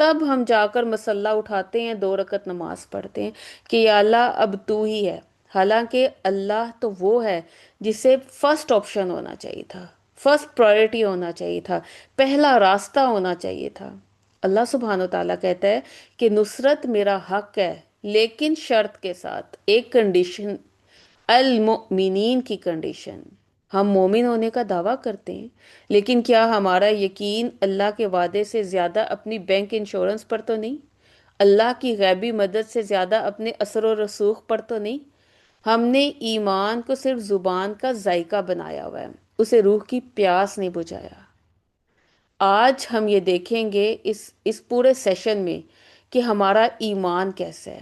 تب ہم جا کر مصلی اٹھاتے ہیں، 2 رکعت نماز پڑھتے ہیں کہ یا اللہ اب تو ہی ہے۔ حالانکہ اللہ تو وہ ہے جسے فرسٹ آپشن ہونا چاہیے تھا، فرسٹ پرائرٹی ہونا چاہیے تھا، پہلا راستہ ہونا چاہیے تھا۔ اللہ سبحانہ و تعالیٰ کہتا ہے کہ نصرت میرا حق ہے، لیکن شرط کے ساتھ، ایک کنڈیشن، المؤمنین کی کنڈیشن۔ ہم مومن ہونے کا دعویٰ کرتے ہیں، لیکن کیا ہمارا یقین اللہ کے وعدے سے زیادہ اپنی بینک انشورنس پر تو نہیں؟ اللہ کی غیبی مدد سے زیادہ اپنے اثر و رسوخ پر تو نہیں؟ ہم نے ایمان کو صرف زبان کا ذائقہ بنایا ہوا ہے، اسے روح کی پیاس نہیں بجھایا۔ آج ہم یہ دیکھیں گے اس پورے سیشن میں کہ ہمارا ایمان کیسا ہے۔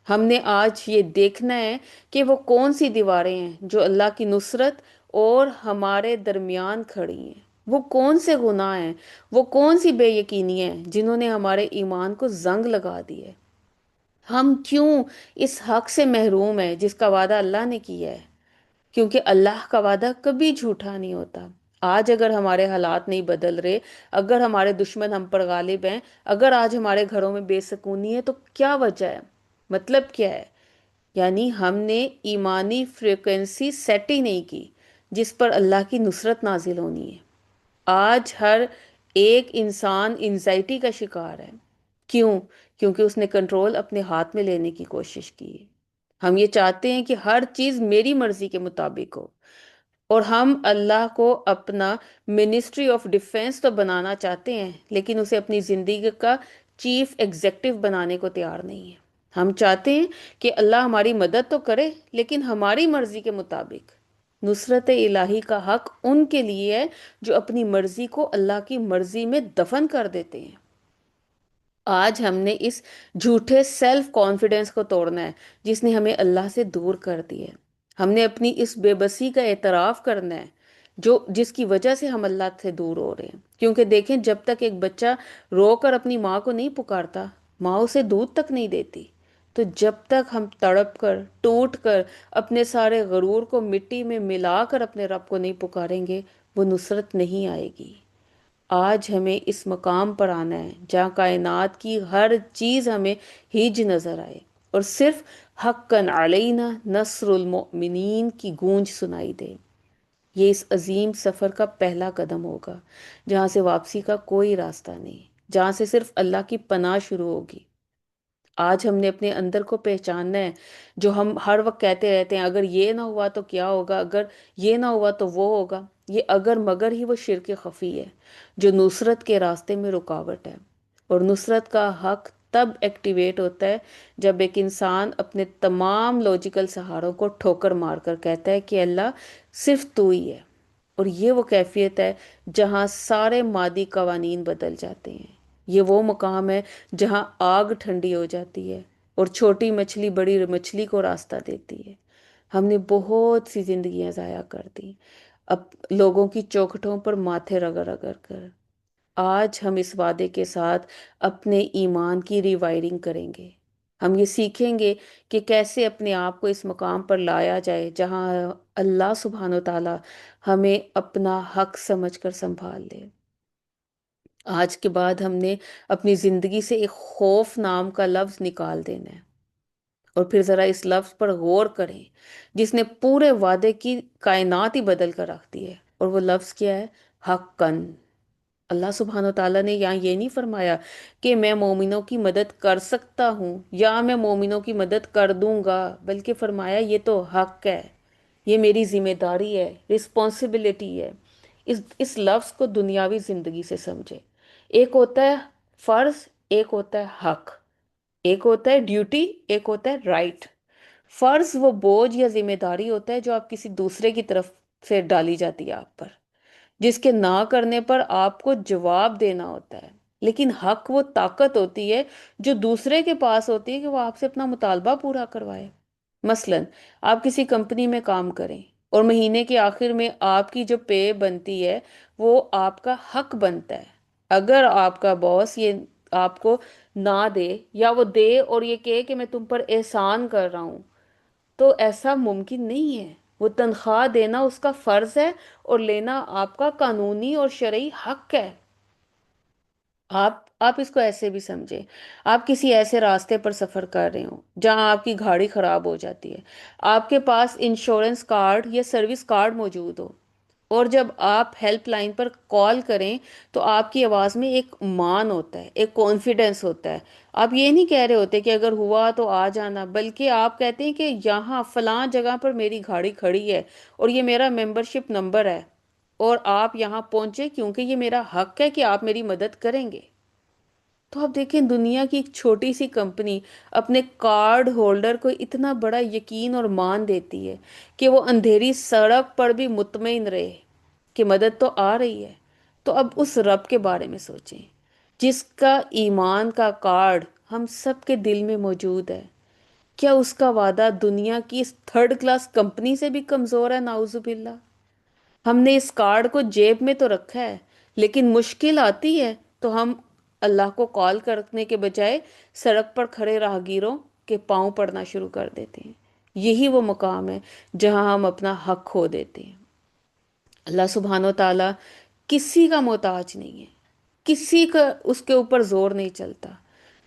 ہم نے آج یہ دیکھنا ہے کہ وہ کون سی دیواریں ہیں جو اللہ کی نصرت اور ہمارے درمیان کھڑی ہیں، وہ کون سے گناہ ہیں، وہ کون سی بے یقینی ہیں جنہوں نے ہمارے ایمان کو زنگ لگا دی ہے۔ ہم کیوں اس حق سے محروم ہیں جس کا وعدہ اللہ نے کیا ہے؟ کیونکہ اللہ کا وعدہ کبھی جھوٹا نہیں ہوتا۔ آج اگر ہمارے حالات نہیں بدل رہے، اگر ہمارے دشمن ہم پر غالب ہیں، اگر آج ہمارے گھروں میں بے سکونی ہے، تو کیا وجہ ہے؟ مطلب کیا ہے؟ یعنی ہم نے ایمانی فریکوینسی سیٹ ہی نہیں کی جس پر اللہ کی نصرت نازل ہونی ہے۔ آج ہر ایک انسان انزائٹی کا شکار ہے۔ کیوں؟ کیونکہ اس نے کنٹرول اپنے ہاتھ میں لینے کی کوشش کی ہے۔ ہم یہ چاہتے ہیں کہ ہر چیز میری مرضی کے مطابق ہو، اور ہم اللہ کو اپنا منسٹری آف ڈیفenس تو بنانا چاہتے ہیں، لیکن اسے اپنی زندگی کا چیف ایگزیکٹو بنانے کو تیار نہیں ہے۔ ہم چاہتے ہیں کہ اللہ ہماری مدد تو کرے، لیکن ہماری مرضی کے مطابق۔ نصرت الہی کا حق ان کے لیے ہے جو اپنی مرضی کو اللہ کی مرضی میں دفن کر دیتے ہیں۔ آج ہم نے اس جھوٹے سیلف کانفیڈنس کو توڑنا ہے جس نے ہمیں اللہ سے دور کر دیا ہے۔ ہم نے اپنی اس بے بسی کا اعتراف کرنا ہے جس کی وجہ سے ہم اللہ سے دور ہو رہے ہیں۔ کیونکہ دیکھیں، جب تک ایک بچہ رو کر اپنی ماں کو نہیں پکارتا، ماں اسے دودھ تک نہیں دیتی۔ تو جب تک ہم تڑپ کر، ٹوٹ کر، اپنے سارے غرور کو مٹی میں ملا کر اپنے رب کو نہیں پکاریں گے، وہ نصرت نہیں آئے گی۔ آج ہمیں اس مقام پر آنا ہے جہاں کائنات کی ہر چیز ہمیں ہیج نظر آئے، اور صرف حقاً علینا نصر المؤمنین کی گونج سنائی دے۔ یہ اس عظیم سفر کا پہلا قدم ہوگا، جہاں سے واپسی کا کوئی راستہ نہیں، جہاں سے صرف اللہ کی پناہ شروع ہوگی۔ آج ہم نے اپنے اندر کو پہچاننا ہے، جو ہم ہر وقت کہتے رہتے ہیں، اگر یہ نہ ہوا تو کیا ہوگا، اگر یہ نہ ہوا تو وہ ہوگا۔ یہ اگر مگر ہی وہ شرک خفی ہے جو نصرت کے راستے میں رکاوٹ ہے۔ اور نصرت کا حق تب ایکٹیویٹ ہوتا ہے جب ایک انسان اپنے تمام لاجیکل سہاروں کو ٹھوکر مار کر کہتا ہے کہ اللہ صرف تو ہی ہے۔ اور یہ وہ کیفیت ہے جہاں سارے مادی قوانین بدل جاتے ہیں۔ یہ وہ مقام ہے جہاں آگ ٹھنڈی ہو جاتی ہے اور چھوٹی مچھلی بڑی مچھلی کو راستہ دیتی ہے۔ ہم نے بہت سی زندگیاں ضائع کر دی، اب لوگوں کی چوکھٹوں پر ماتھے رگڑ رگڑ کر۔ آج ہم اس وعدے کے ساتھ اپنے ایمان کی ریوائرنگ کریں گے۔ ہم یہ سیکھیں گے کہ کیسے اپنے آپ کو اس مقام پر لایا جائے جہاں اللہ سبحانہ و تعالی ہمیں اپنا حق سمجھ کر سنبھال لے۔ آج کے بعد ہم نے اپنی زندگی سے ایک خوف نام کا لفظ نکال دینا ہے، اور پھر ذرا اس لفظ پر غور کریں جس نے پورے وعدے کی کائنات ہی بدل کر رکھ دی ہے۔ اور وہ لفظ کیا ہے؟ حقاً۔ اللہ سبحانہ و تعالیٰ نے یہاں یہ نہیں فرمایا کہ میں مومنوں کی مدد کر سکتا ہوں یا میں مومنوں کی مدد کر دوں گا، بلکہ فرمایا یہ تو حق ہے، یہ میری ذمہ داری ہے، رسپانسبلٹی ہے۔ اس لفظ کو دنیاوی زندگی سے سمجھے۔ ایک ہوتا ہے فرض، ایک ہوتا ہے حق، ایک ہوتا ہے ڈیوٹی، ایک ہوتا ہے رائٹ۔ فرض وہ بوجھ یا ذمہ داری ہوتا ہے جو آپ کسی دوسرے کی طرف سے ڈالی جاتی ہے آپ پر، جس کے نہ کرنے پر آپ کو جواب دینا ہوتا ہے۔ لیکن حق وہ طاقت ہوتی ہے جو دوسرے کے پاس ہوتی ہے کہ وہ آپ سے اپنا مطالبہ پورا کروائے۔ مثلا آپ کسی کمپنی میں کام کریں اور مہینے کے آخر میں آپ کی جو پے بنتی ہے وہ آپ کا حق بنتا ہے۔ اگر آپ کا باس یہ آپ کو نہ دے، یا وہ دے اور یہ کہے کہ میں تم پر احسان کر رہا ہوں، تو ایسا ممکن نہیں ہے۔ وہ تنخواہ دینا اس کا فرض ہے، اور لینا آپ کا قانونی اور شرعی حق ہے۔ آپ اس کو ایسے بھی سمجھیں، آپ کسی ایسے راستے پر سفر کر رہے ہو جہاں آپ کی گاڑی خراب ہو جاتی ہے، آپ کے پاس انشورنس کارڈ یا سروس کارڈ موجود ہو، اور جب آپ ہیلپ لائن پر کال کریں تو آپ کی آواز میں ایک مان ہوتا ہے، ایک کانفیڈنس ہوتا ہے۔ آپ یہ نہیں کہہ رہے ہوتے کہ اگر ہوا تو آ جانا، بلکہ آپ کہتے ہیں کہ یہاں فلاں جگہ پر میری گاڑی کھڑی ہے اور یہ میرا ممبرشپ نمبر ہے، اور آپ یہاں پہنچے کیونکہ یہ میرا حق ہے کہ آپ میری مدد کریں گے۔ تو آپ دیکھیں، دنیا کی ایک چھوٹی سی کمپنی اپنے کارڈ ہولڈر کو اتنا بڑا یقین اور مان دیتی ہے کہ وہ اندھیری سڑک پر بھی مطمئن رہے کہ مدد تو آ رہی ہے۔ تو اب اس رب کے بارے میں سوچیں جس کا ایمان کا کارڈ ہم سب کے دل میں موجود ہے۔ کیا اس کا وعدہ دنیا کی اس تھرڈ کلاس کمپنی سے بھی کمزور ہے؟ نعوذ باللہ۔ ہم نے اس کارڈ کو جیب میں تو رکھا ہے، لیکن مشکل آتی ہے تو ہم اللہ کو کال کرنے کے بجائے سڑک پر کھڑے راہگیروں کے پاؤں پڑنا شروع کر دیتے ہیں۔ یہی وہ مقام ہے جہاں ہم اپنا حق کھو دیتے ہیں۔ اللہ سبحانہ و تعالیٰ کسی کا محتاج نہیں ہے، کسی کا اس کے اوپر زور نہیں چلتا۔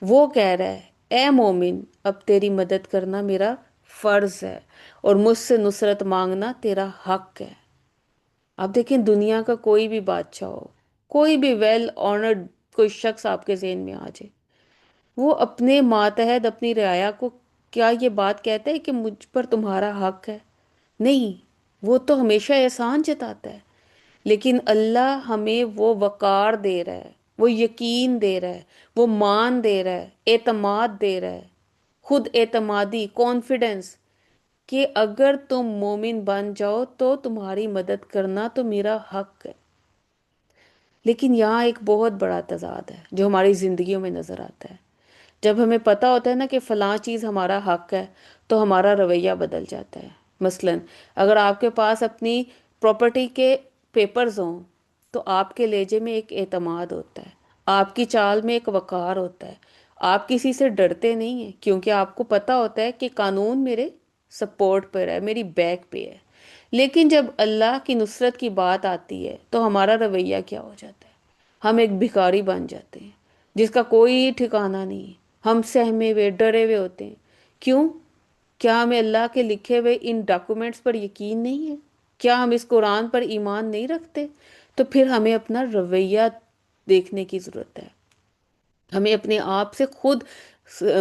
وہ کہہ رہا ہے، اے مومن، اب تیری مدد کرنا میرا فرض ہے اور مجھ سے نصرت مانگنا تیرا حق ہے۔ آپ دیکھیں، دنیا کا کوئی بھی بادشاہ ہو، کوئی بھی ویل آنرڈ کوئی شخص آپ کے ذہن میں آ جائے، وہ اپنے ماتحت اپنی رعایا کو کیا یہ بات کہتا ہے کہ مجھ پر تمہارا حق ہے؟ نہیں، وہ تو ہمیشہ احسان جتاتا ہے۔ لیکن اللہ ہمیں وہ وقار دے رہا ہے، وہ یقین دے رہا ہے، وہ مان دے رہا ہے، اعتماد دے رہا ہے، خود اعتمادی، کانفیڈنس، کہ اگر تم مومن بن جاؤ تو تمہاری مدد کرنا تو میرا حق ہے۔ لیکن یہاں ایک بہت بڑا تضاد ہے جو ہماری زندگیوں میں نظر آتا ہے۔ جب ہمیں پتہ ہوتا ہے نا کہ فلاں چیز ہمارا حق ہے، تو ہمارا رویہ بدل جاتا ہے۔ مثلاً اگر آپ کے پاس اپنی پراپرٹی کے پیپرز ہوں تو آپ کے لہجے میں ایک اعتماد ہوتا ہے، آپ کی چال میں ایک وقار ہوتا ہے، آپ کسی سے ڈرتے نہیں ہیں کیونکہ آپ کو پتہ ہوتا ہے کہ قانون میرے سپورٹ پر ہے، میری بیک پہ ہے۔ لیکن جب اللہ کی نصرت کی بات آتی ہے تو ہمارا رویہ کیا ہو جاتا ہے؟ ہم ایک بھکاری بن جاتے ہیں جس کا کوئی ٹھکانہ نہیں ہے، ہم سہمے ہوئے ڈرے ہوئے ہوتے ہیں۔ کیوں؟ کیا ہمیں اللہ کے لکھے ہوئے ان ڈاکومنٹس پر یقین نہیں ہے؟ کیا ہم اس قرآن پر ایمان نہیں رکھتے؟ تو پھر ہمیں اپنا رویہ دیکھنے کی ضرورت ہے، ہمیں اپنے آپ سے خود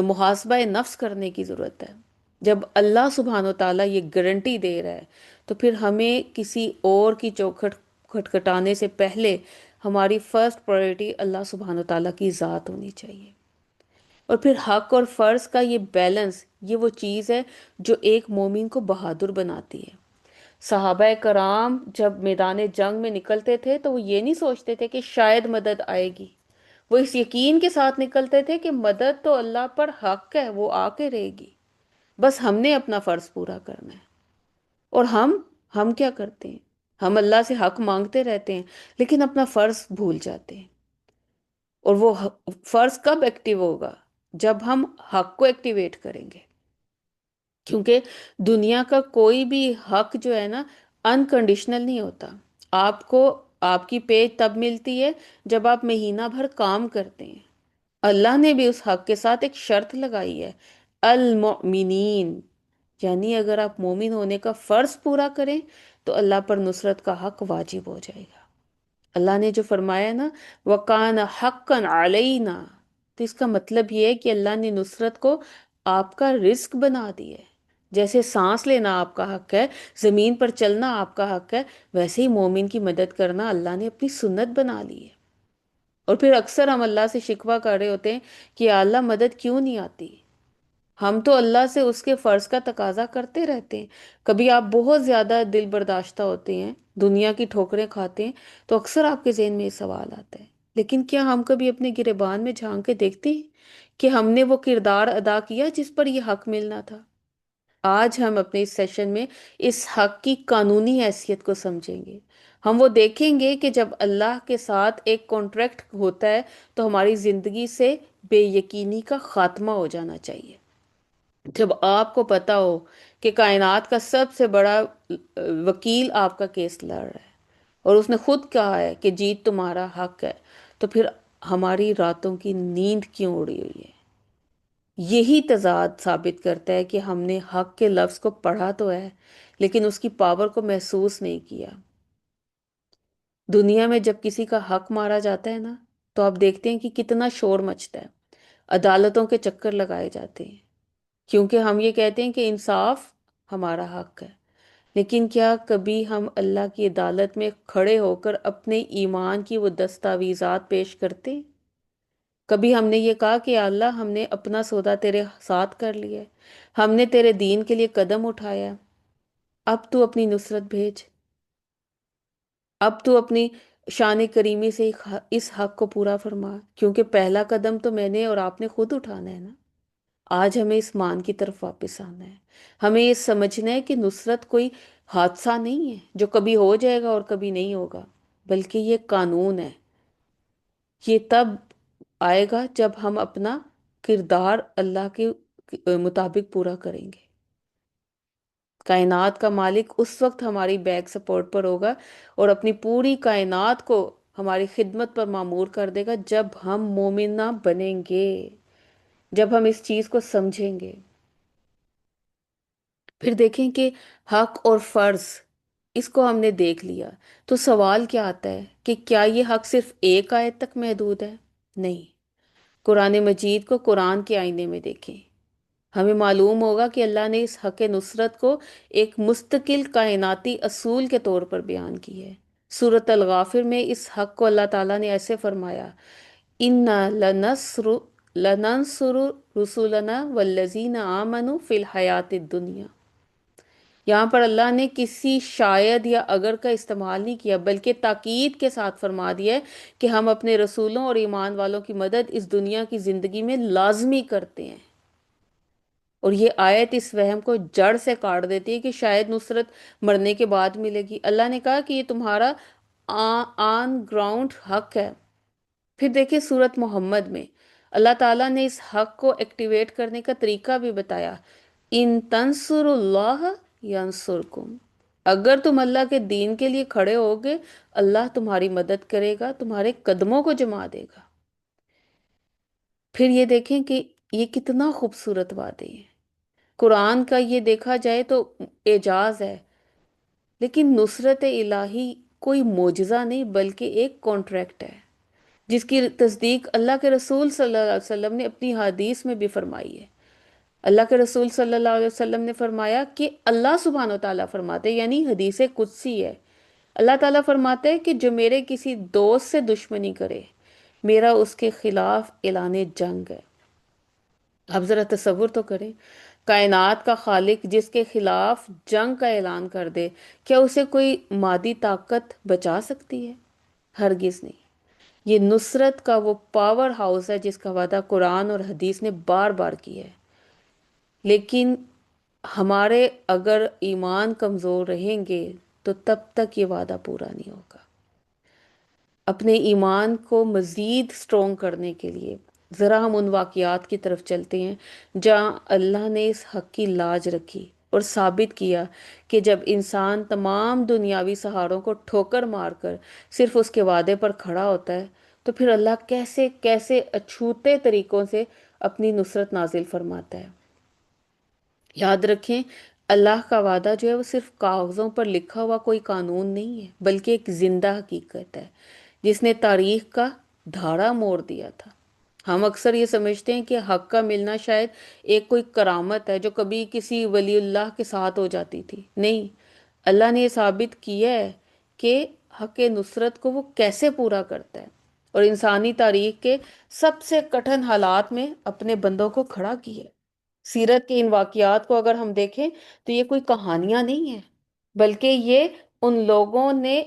محاسبہ نفس کرنے کی ضرورت ہے۔ جب اللہ سبحانہ و تعالیٰ یہ گارنٹی دے رہا ہے تو پھر ہمیں کسی اور کی چوکھٹ کھٹکھٹانے سے پہلے ہماری فرسٹ پرائیورٹی اللہ سبحانہ و تعالیٰ کی ذات ہونی چاہیے۔ اور پھر حق اور فرض کا یہ بیلنس، یہ وہ چیز ہے جو ایک مومن کو بہادر بناتی ہے۔ صحابہ کرام جب میدان جنگ میں نکلتے تھے تو وہ یہ نہیں سوچتے تھے کہ شاید مدد آئے گی، وہ اس یقین کے ساتھ نکلتے تھے کہ مدد تو اللہ پر حق ہے، وہ آ کے رہے گی، بس ہم نے اپنا فرض پورا کرنا ہے۔ اور ہم کیا کرتے ہیں؟ ہم اللہ سے حق مانگتے رہتے ہیں لیکن اپنا فرض بھول جاتے ہیں۔ اور وہ فرض کب ایکٹیو ہوگا؟ جب ہم حق کو ایکٹیویٹ کریں گے، کیونکہ دنیا کا کوئی بھی حق جو ہے نا، انکنڈیشنل نہیں ہوتا۔ آپ کو آپ کی پے تب ملتی ہے جب آپ مہینہ بھر کام کرتے ہیں۔ اللہ نے بھی اس حق کے ساتھ ایک شرط لگائی ہے، المؤمنین، یعنی اگر آپ مومن ہونے کا فرض پورا کریں تو اللہ پر نصرت کا حق واجب ہو جائے گا۔ اللہ نے جو فرمایا نا، وَقَانَ حَقًّا عَلَيْنَا، تو اس کا مطلب یہ ہے کہ اللہ نے نصرت کو آپ کا رزق بنا دی ہے۔ جیسے سانس لینا آپ کا حق ہے، زمین پر چلنا آپ کا حق ہے، ویسے ہی مومن کی مدد کرنا اللہ نے اپنی سنت بنا لی ہے۔ اور پھر اکثر ہم اللہ سے شکوہ کر رہے ہوتے ہیں کہ یا اللہ مدد کیوں نہیں آتی؟ ہم تو اللہ سے اس کے فرض کا تقاضا کرتے رہتے ہیں۔ کبھی آپ بہت زیادہ دل برداشتہ ہوتے ہیں، دنیا کی ٹھوکریں کھاتے ہیں، تو اکثر آپ کے ذہن میں یہ سوال آتا ہے، لیکن کیا ہم کبھی اپنے گریبان میں جھانک کے دیکھتے ہیں کہ ہم نے وہ کردار ادا کیا جس پر یہ حق ملنا تھا؟ آج ہم اپنے اس سیشن میں اس حق کی قانونی حیثیت کو سمجھیں گے۔ ہم وہ دیکھیں گے کہ جب اللہ کے ساتھ ایک کانٹریکٹ ہوتا ہے تو ہماری زندگی سے بے یقینی کا خاتمہ ہو جانا چاہیے۔ جب آپ کو پتا ہو کہ کائنات کا سب سے بڑا وکیل آپ کا کیس لڑ رہا ہے اور اس نے خود کہا ہے کہ جیت تمہارا حق ہے، تو پھر ہماری راتوں کی نیند کیوں اڑی ہوئی ہے؟ یہی تضاد ثابت کرتا ہے کہ ہم نے حق کے لفظ کو پڑھا تو ہے، لیکن اس کی پاور کو محسوس نہیں کیا۔ دنیا میں جب کسی کا حق مارا جاتا ہے نا، تو آپ دیکھتے ہیں کہ کتنا شور مچتا ہے، عدالتوں کے چکر لگائے جاتے ہیں، کیونکہ ہم یہ کہتے ہیں کہ انصاف ہمارا حق ہے۔ لیکن کیا کبھی ہم اللہ کی عدالت میں کھڑے ہو کر اپنے ایمان کی وہ دستاویزات پیش کرتے ہیں؟ کبھی ہم نے یہ کہا کہ یا اللہ، ہم نے اپنا سودا تیرے ساتھ کر لیا ہے، ہم نے تیرے دین کے لیے قدم اٹھایا ہے، اب تو اپنی نصرت بھیج، اب تو اپنی شان کریمی سے اس حق کو پورا فرما، کیونکہ پہلا قدم تو میں نے اور آپ نے خود اٹھانا ہے نا۔ آج ہمیں اس مان کی طرف واپس آنا ہے، ہمیں یہ سمجھنا ہے کہ نصرت کوئی حادثہ نہیں ہے جو کبھی ہو جائے گا اور کبھی نہیں ہوگا، بلکہ یہ قانون ہے۔ یہ تب آئے گا جب ہم اپنا کردار اللہ کے مطابق پورا کریں گے۔ کائنات کا مالک اس وقت ہماری بیک سپورٹ پر ہوگا اور اپنی پوری کائنات کو ہماری خدمت پر معمور کر دے گا، جب ہم مومنہ بنیں گے، جب ہم اس چیز کو سمجھیں گے۔ پھر دیکھیں کہ حق اور فرض، اس کو ہم نے دیکھ لیا، تو سوال کیا آتا ہے کہ کیا یہ حق صرف ایک آیت تک محدود ہے؟ نہیں، قرآن مجید کو قرآن کے آئینے میں دیکھیں، ہمیں معلوم ہوگا کہ اللہ نے اس حق نصرت کو ایک مستقل کائناتی اصول کے طور پر بیان کی ہے۔ سورۃ الغافر میں اس حق کو اللہ تعالیٰ نے ایسے فرمایا، اِنَّا لَنَنصُرُ رُسُلَنَا وَالَّذِينَ آمَنُوا فِي الْحَيَاةِ الدُّنْيَا۔ یہاں پر اللہ نے کسی شاید یا اگر کا استعمال نہیں کیا، بلکہ تاکید کے ساتھ فرما دیا ہے کہ ہم اپنے رسولوں اور ایمان والوں کی مدد اس دنیا کی زندگی میں لازمی کرتے ہیں۔ اور یہ آیت اس وہم کو جڑ سے کاٹ دیتی ہے کہ شاید نصرت مرنے کے بعد ملے گی۔ اللہ نے کہا کہ یہ تمہارا آن گراؤنڈ حق ہے۔ پھر دیکھیں سورت محمد میں اللہ تعالیٰ نے اس حق کو ایکٹیویٹ کرنے کا طریقہ بھی بتایا، ان تنصر اللہ ینصرکم، اگر تم اللہ کے دین کے لیے کھڑے ہوگے، اللہ تمہاری مدد کرے گا، تمہارے قدموں کو جما دے گا۔ پھر یہ دیکھیں کہ یہ کتنا خوبصورت وعدے ہے، قرآن کا یہ دیکھا جائے تو اعجاز ہے، لیکن نصرت الہی کوئی معجزہ نہیں بلکہ ایک کانٹریکٹ ہے، جس کی تصدیق اللہ کے رسول صلی اللہ علیہ وسلم نے اپنی حدیث میں بھی فرمائی ہے۔ اللہ کے رسول صلی اللہ علیہ وسلم نے فرمایا کہ اللہ سبحانہ و تعالیٰ فرماتے ہیں، یعنی حدیث قدسی ہے، اللہ تعالیٰ فرماتے ہیں کہ جو میرے کسی دوست سے دشمنی کرے، میرا اس کے خلاف اعلان جنگ ہے۔ آپ ذرا تصور تو کریں، کائنات کا خالق جس کے خلاف جنگ کا اعلان کر دے، کیا اسے کوئی مادی طاقت بچا سکتی ہے؟ ہرگز نہیں۔ یہ نصرت کا وہ پاور ہاؤس ہے جس کا وعدہ قرآن اور حدیث نے بار بار کیا ہے، لیکن ہمارے اگر ایمان کمزور رہیں گے تو تب تک یہ وعدہ پورا نہیں ہوگا۔ اپنے ایمان کو مزید سٹرونگ کرنے کے لیے ذرا ہم ان واقعات کی طرف چلتے ہیں جہاں اللہ نے اس حق کی لاج رکھی اور ثابت کیا کہ جب انسان تمام دنیاوی سہاروں کو ٹھوکر مار کر صرف اس کے وعدے پر کھڑا ہوتا ہے، تو پھر اللہ کیسے کیسے اچھوتے طریقوں سے اپنی نصرت نازل فرماتا ہے۔ یاد رکھیں، اللہ کا وعدہ جو ہے وہ صرف کاغذوں پر لکھا ہوا کوئی قانون نہیں ہے، بلکہ ایک زندہ حقیقت ہے جس نے تاریخ کا دھارا موڑ دیا تھا۔ ہم اکثر یہ سمجھتے ہیں کہ حق کا ملنا شاید ایک کوئی کرامت ہے جو کبھی کسی ولی اللہ کے ساتھ ہو جاتی تھی۔ نہیں، اللہ نے یہ ثابت کیا ہے کہ حق نصرت کو وہ کیسے پورا کرتا ہے، اور انسانی تاریخ کے سب سے کٹھن حالات میں اپنے بندوں کو کھڑا کیا ہے۔ سیرت کے ان واقعات کو اگر ہم دیکھیں تو یہ کوئی کہانیاں نہیں ہیں، بلکہ یہ ان لوگوں نے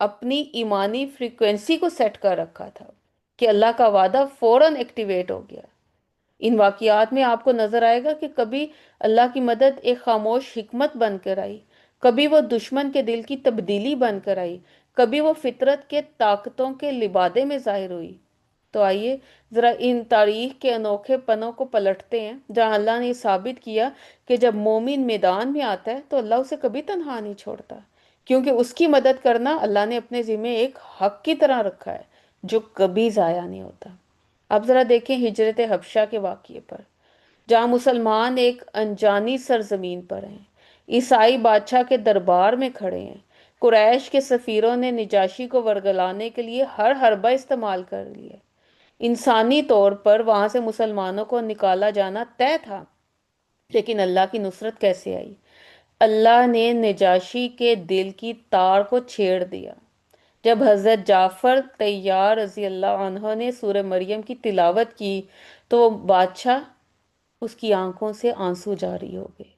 اپنی ایمانی فریکوینسی کو سیٹ کر رکھا تھا کہ اللہ کا وعدہ فوراً ایکٹیویٹ ہو گیا۔ ان واقعات میں آپ کو نظر آئے گا کہ کبھی اللہ کی مدد ایک خاموش حکمت بن کر آئی، کبھی وہ دشمن کے دل کی تبدیلی بن کر آئی، کبھی وہ فطرت کے طاقتوں کے لبادے میں ظاہر ہوئی۔ تو آئیے ذرا ان تاریخ کے انوکھے پنوں کو پلٹتے ہیں جہاں اللہ نے ثابت کیا کہ جب مومن میدان میں آتا ہے تو اللہ اسے کبھی تنہا نہیں چھوڑتا، کیونکہ اس کی مدد کرنا اللہ نے اپنے ذمہ ایک حق کی طرح رکھا ہے جو کبھی ضائع نہیں ہوتا۔ اب ذرا دیکھیں ہجرت حبشہ کے واقعے پر، جہاں مسلمان ایک انجانی سرزمین پر ہیں، عیسائی بادشاہ کے دربار میں کھڑے ہیں، قریش کے سفیروں نے نجاشی کو ورگلانے کے لیے ہر حربہ استعمال کر لیا۔ انسانی طور پر وہاں سے مسلمانوں کو نکالا جانا طے تھا، لیکن اللہ کی نصرت کیسے آئی؟ اللہ نے نجاشی کے دل کی تار کو چھیڑ دیا۔ جب حضرت جعفر طیار رضی اللہ عنہ نے سورہ مریم کی تلاوت کی تو وہ بادشاہ، اس کی آنکھوں سے آنسو جاری ہو گئے۔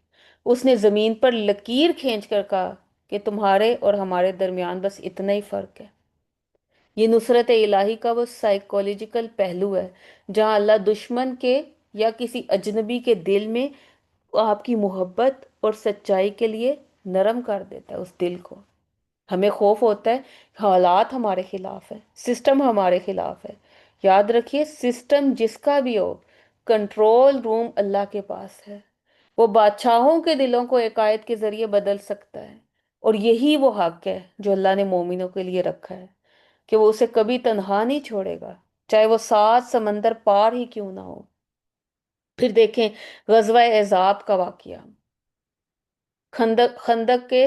اس نے زمین پر لکیر کھینچ کر کہا کہ تمہارے اور ہمارے درمیان بس اتنا ہی فرق ہے۔ یہ نصرت الہی کا وہ سائیکولوجیکل پہلو ہے جہاں اللہ دشمن کے یا کسی اجنبی کے دل میں آپ کی محبت اور سچائی کے لیے نرم کر دیتا ہے اس دل کو۔ ہمیں خوف ہوتا ہے، حالات ہمارے خلاف ہے، سسٹم ہمارے خلاف ہے۔ یاد رکھیے، سسٹم جس کا بھی ہو، کنٹرول روم اللہ کے پاس ہے۔ وہ بادشاہوں کے دلوں کو عقائد کے ذریعے بدل سکتا ہے، اور یہی وہ حق ہے جو اللہ نے مومنوں کے لیے رکھا ہے، کہ وہ اسے کبھی تنہا نہیں چھوڑے گا، چاہے وہ 7 سمندر پار ہی کیوں نہ ہو۔ پھر دیکھیں غزوہ احزاب کا واقعہ، خندق کے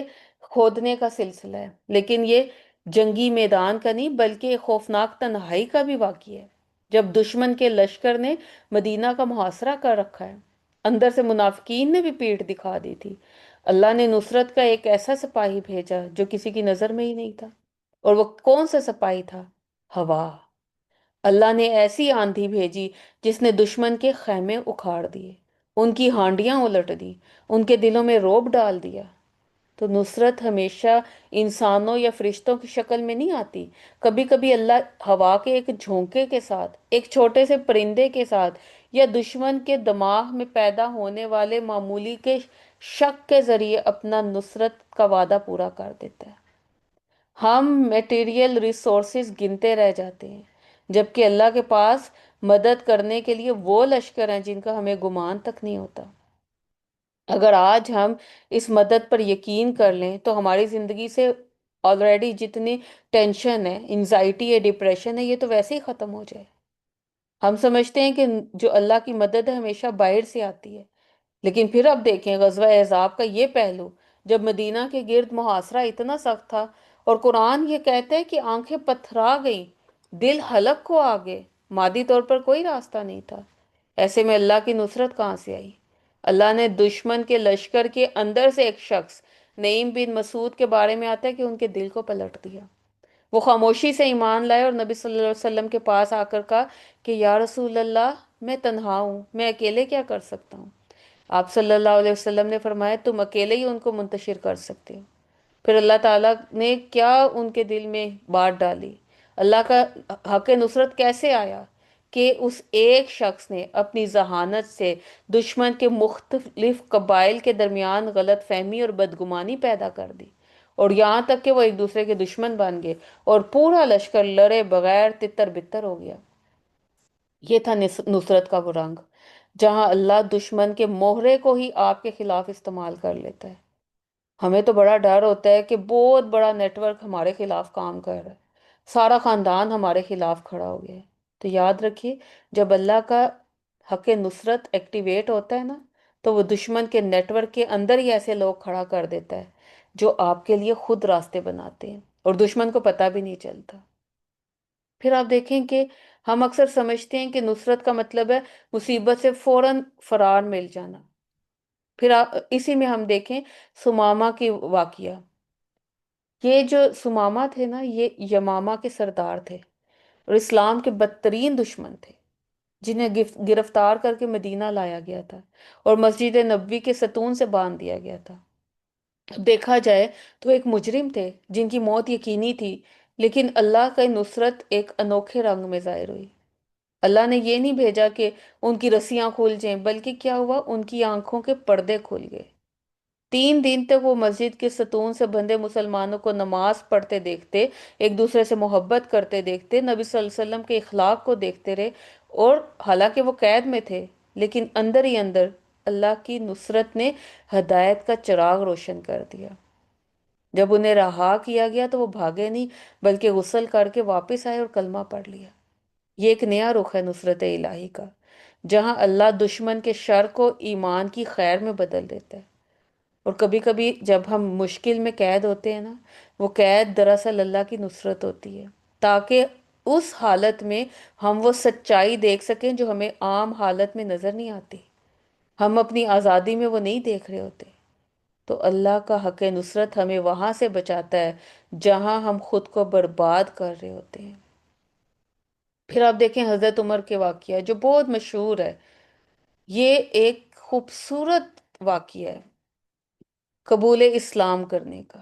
کھودنے کا سلسلہ ہے، لیکن یہ جنگی میدان کا نہیں بلکہ ایک خوفناک تنہائی کا بھی واقعہ ہے۔ جب دشمن کے لشکر نے مدینہ کا محاصرہ کر رکھا ہے، اندر سے منافقین نے بھی پیٹھ دکھا دی تھی، اللہ نے نصرت کا ایک ایسا سپاہی بھیجا جو کسی کی نظر میں ہی نہیں تھا۔ اور وہ کون سا سپاہی تھا؟ ہوا۔ اللہ نے ایسی آندھی بھیجی جس نے دشمن کے خیمے اکھاڑ دیے، ان کی ہانڈیاں الٹ دی، ان کے دلوں میں روب ڈال دیا۔ تو نصرت ہمیشہ انسانوں یا فرشتوں کی شکل میں نہیں آتی، کبھی کبھی اللہ ہوا کے ایک جھونکے کے ساتھ، ایک چھوٹے سے پرندے کے ساتھ، یا دشمن کے دماغ میں پیدا ہونے والے معمولی کے شک کے ذریعے اپنا نصرت کا وعدہ پورا کر دیتا ہے۔ ہم میٹیریل ریسورسز گنتے رہ جاتے ہیں، جبکہ اللہ کے پاس مدد کرنے کے لیے وہ لشکر ہیں جن کا ہمیں گمان تک نہیں ہوتا۔ اگر آج ہم اس مدد پر یقین کر لیں تو ہماری زندگی سے آلریڈی جتنی ٹینشن ہے، انزائٹی ہے، ڈپریشن ہے، یہ تو ویسے ہی ختم ہو جائے۔ ہم سمجھتے ہیں کہ جو اللہ کی مدد ہے ہمیشہ باہر سے آتی ہے، لیکن پھر اب دیکھیں غزوہ احزاب کا یہ پہلو، جب مدینہ کے گرد محاصرہ اتنا سخت تھا اور قرآن یہ کہتا ہے کہ آنکھیں پتھرا گئیں، دل حلق کو آ گئے، مادی طور پر کوئی راستہ نہیں تھا۔ ایسے میں اللہ کی نصرت کہاں سے آئی؟ اللہ نے دشمن کے لشکر کے اندر سے ایک شخص، نعیم بن مسعود کے بارے میں آتا ہے کہ ان کے دل کو پلٹ دیا۔ وہ خاموشی سے ایمان لائے اور نبی صلی اللہ علیہ وسلم کے پاس آ کر کہا کہ یا رسول اللہ، میں تنہا ہوں، میں اکیلے کیا کر سکتا ہوں؟ آپ صلی اللہ علیہ وسلم نے فرمایا تم اکیلے ہی ان کو منتشر کر سکتے ہو۔ پھر اللہ تعالیٰ نے کیا ان کے دل میں بات ڈالی، اللہ کا حق نصرت کیسے آیا، کہ اس ایک شخص نے اپنی ذہانت سے دشمن کے مختلف قبائل کے درمیان غلط فہمی اور بدگمانی پیدا کر دی، اور یہاں تک کہ وہ ایک دوسرے کے دشمن بن گئے اور پورا لشکر لڑے بغیر تتر بتر ہو گیا۔ یہ تھا نصرت کا وہ رنگ، جہاں اللہ دشمن کے مہرے کو ہی آپ کے خلاف استعمال کر لیتا ہے۔ ہمیں تو بڑا ڈر ہوتا ہے کہ بہت بڑا نیٹ ورک ہمارے خلاف کام کر رہا ہے، سارا خاندان ہمارے خلاف کھڑا ہو گیا ہے۔ تو یاد رکھیے، جب اللہ کا حق نصرت ایکٹیویٹ ہوتا ہے نا، تو وہ دشمن کے نیٹ ورک کے اندر ہی ایسے لوگ کھڑا کر دیتا ہے جو آپ کے لیے خود راستے بناتے ہیں، اور دشمن کو پتہ بھی نہیں چلتا۔ پھر آپ دیکھیں کہ ہم اکثر سمجھتے ہیں کہ نصرت کا مطلب ہے مصیبت سے فوراً فرار مل جانا۔ پھر اسی میں ہم دیکھیں سمامہ کی واقعہ۔ یہ جو سمامہ تھے نا، یہ یمامہ کے سردار تھے اور اسلام کے بدترین دشمن تھے، جنہیں گرفتار کر کے مدینہ لایا گیا تھا اور مسجد نبوی کے ستون سے باندھ دیا گیا تھا۔ اب دیکھا جائے تو ایک مجرم تھے جن کی موت یقینی تھی، لیکن اللہ کا نصرت ایک انوکھے رنگ میں ظاہر ہوئی۔ اللہ نے یہ نہیں بھیجا کہ ان کی رسیاں کھل جائیں، بلکہ کیا ہوا، ان کی آنکھوں کے پردے کھل گئے۔ 3 دن تک وہ مسجد کے ستون سے بندھے مسلمانوں کو نماز پڑھتے دیکھتے، ایک دوسرے سے محبت کرتے دیکھتے، نبی صلی اللہ علیہ وسلم کے اخلاق کو دیکھتے رہے، اور حالانکہ وہ قید میں تھے، لیکن اندر ہی اندر اللہ کی نصرت نے ہدایت کا چراغ روشن کر دیا۔ جب انہیں رہا کیا گیا تو وہ بھاگے نہیں، بلکہ غسل کر کے واپس آئے اور کلمہ پڑھ لیا۔ یہ ایک نیا رخ ہے نصرت الہی کا، جہاں اللہ دشمن کے شر کو ایمان کی خیر میں بدل دیتا ہے۔ اور کبھی کبھی جب ہم مشکل میں قید ہوتے ہیں نا، وہ قید دراصل اللہ کی نصرت ہوتی ہے، تاکہ اس حالت میں ہم وہ سچائی دیکھ سکیں جو ہمیں عام حالت میں نظر نہیں آتی۔ ہم اپنی آزادی میں وہ نہیں دیکھ رہے ہوتے۔ تو اللہ کا حق نصرت ہمیں وہاں سے بچاتا ہے جہاں ہم خود کو برباد کر رہے ہوتے ہیں۔ پھر آپ دیکھیں حضرت عمر کے واقعہ جو بہت مشہور ہے، یہ ایک خوبصورت واقعہ ہے قبول اسلام کرنے کا۔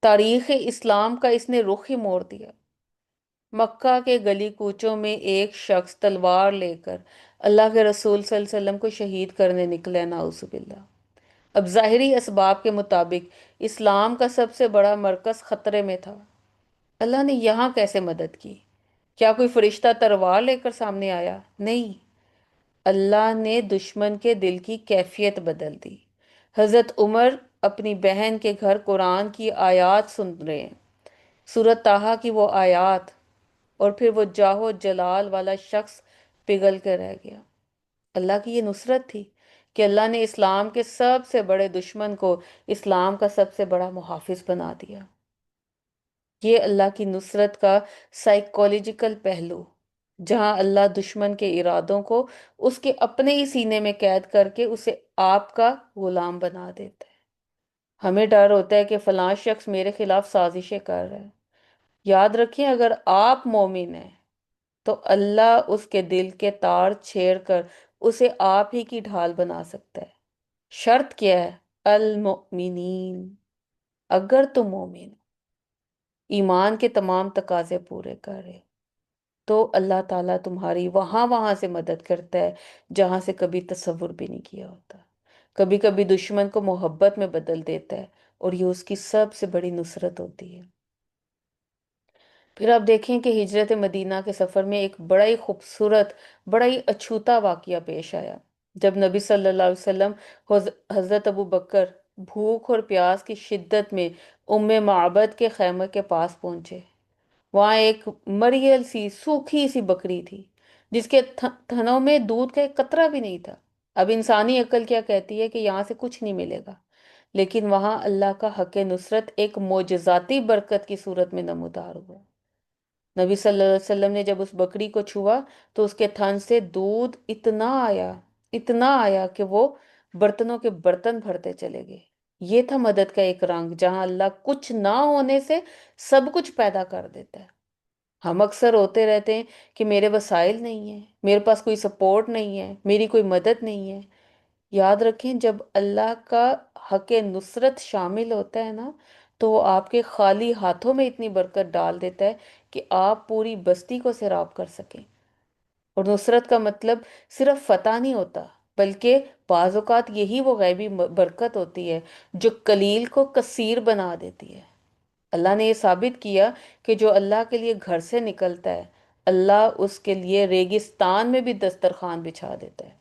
تاریخ اسلام کا اس نے رخ ہی موڑ دیا۔ مکہ کے گلی کوچوں میں ایک شخص تلوار لے کر اللہ کے رسول صلی اللہ علیہ وسلم کو شہید کرنے نکلے، نعوذ باللہ۔ اب ظاہری اسباب کے مطابق اسلام کا سب سے بڑا مرکز خطرے میں تھا۔ اللہ نے یہاں کیسے مدد کی؟ کیا کوئی فرشتہ تلوار لے کر سامنے آیا؟ نہیں، اللہ نے دشمن کے دل کی کیفیت بدل دی۔ حضرت عمر اپنی بہن کے گھر قرآن کی آیات سن رہے ہیں، سورۃ طٰہٰ کی وہ آیات، اور پھر وہ جاہ و جلال والا شخص پگھل کر رہ گیا۔ اللہ کی یہ نصرت تھی کہ اللہ نے اسلام کے سب سے بڑے دشمن کو اسلام کا سب سے بڑا محافظ بنا دیا۔ یہ اللہ کی نصرت کا سائیکولوجیکل پہلو، جہاں اللہ دشمن کے ارادوں کو اس کے اپنے ہی سینے میں قید کر کے اسے آپ کا غلام بنا دیتا ہے۔ ہمیں ڈر ہوتا ہے کہ فلاں شخص میرے خلاف سازشیں کر رہا ہے۔ یاد رکھیں، اگر آپ مومن ہیں تو اللہ اس کے دل کے تار چھیڑ کر اسے آپ ہی کی ڈھال بنا سکتا ہے۔ شرط کیا ہے؟ المؤمنین، اگر تم مومن ایمان کے تمام تقاضے پورے کر رہے تو اللہ تعالیٰ تمہاری وہاں وہاں سے مدد کرتا ہے جہاں سے کبھی تصور بھی نہیں کیا ہوتا۔ کبھی کبھی دشمن کو محبت میں بدل دیتا ہے، اور یہ اس کی سب سے بڑی نصرت ہوتی ہے۔ پھر آپ دیکھیں کہ ہجرت مدینہ کے سفر میں ایک بڑا ہی خوبصورت، بڑا ہی اچھوتا واقعہ پیش آیا۔ جب نبی صلی اللہ علیہ وسلم حضرت ابو بکر بھوک اور پیاس کی شدت میں ام معبد کے خیمے کے پاس پہنچے، وہاں ایک مریل سی سوکھی سی بکری تھی جس کے تھنوں میں دودھ کا ایک قطرہ بھی نہیں تھا۔ اب انسانی عقل کیا کہتی ہے کہ یہاں سے کچھ نہیں ملے گا، لیکن وہاں اللہ کا حق نصرت ایک معجزاتی برکت کی صورت میں نمودار ہوا۔ نبی صلی اللہ علیہ وسلم نے جب اس بکری کو چھوا تو اس کے تھن سے دودھ اتنا آیا کہ وہ برتنوں کے برتن بھرتے چلے گئے۔ یہ تھا مدد کا ایک رنگ، جہاں اللہ کچھ نہ ہونے سے سب کچھ پیدا کر دیتا ہے۔ ہم اکثر ہوتے رہتے ہیں کہ میرے وسائل نہیں ہیں، میرے پاس کوئی سپورٹ نہیں ہے، میری کوئی مدد نہیں ہے۔ یاد رکھیں، جب اللہ کا حق نصرت شامل ہوتا ہے نا، تو وہ آپ کے خالی ہاتھوں میں اتنی برکت ڈال دیتا ہے کہ آپ پوری بستی کو سیراب کر سکیں۔ اور نصرت کا مطلب صرف فتح نہیں ہوتا، بلکہ بعض اوقات یہی وہ غیبی برکت ہوتی ہے جو قلیل کو کثیر بنا دیتی ہے۔ اللہ نے یہ ثابت کیا کہ جو اللہ کے لیے گھر سے نکلتا ہے، اللہ اس کے لیے ریگستان میں بھی دسترخوان بچھا دیتا ہے۔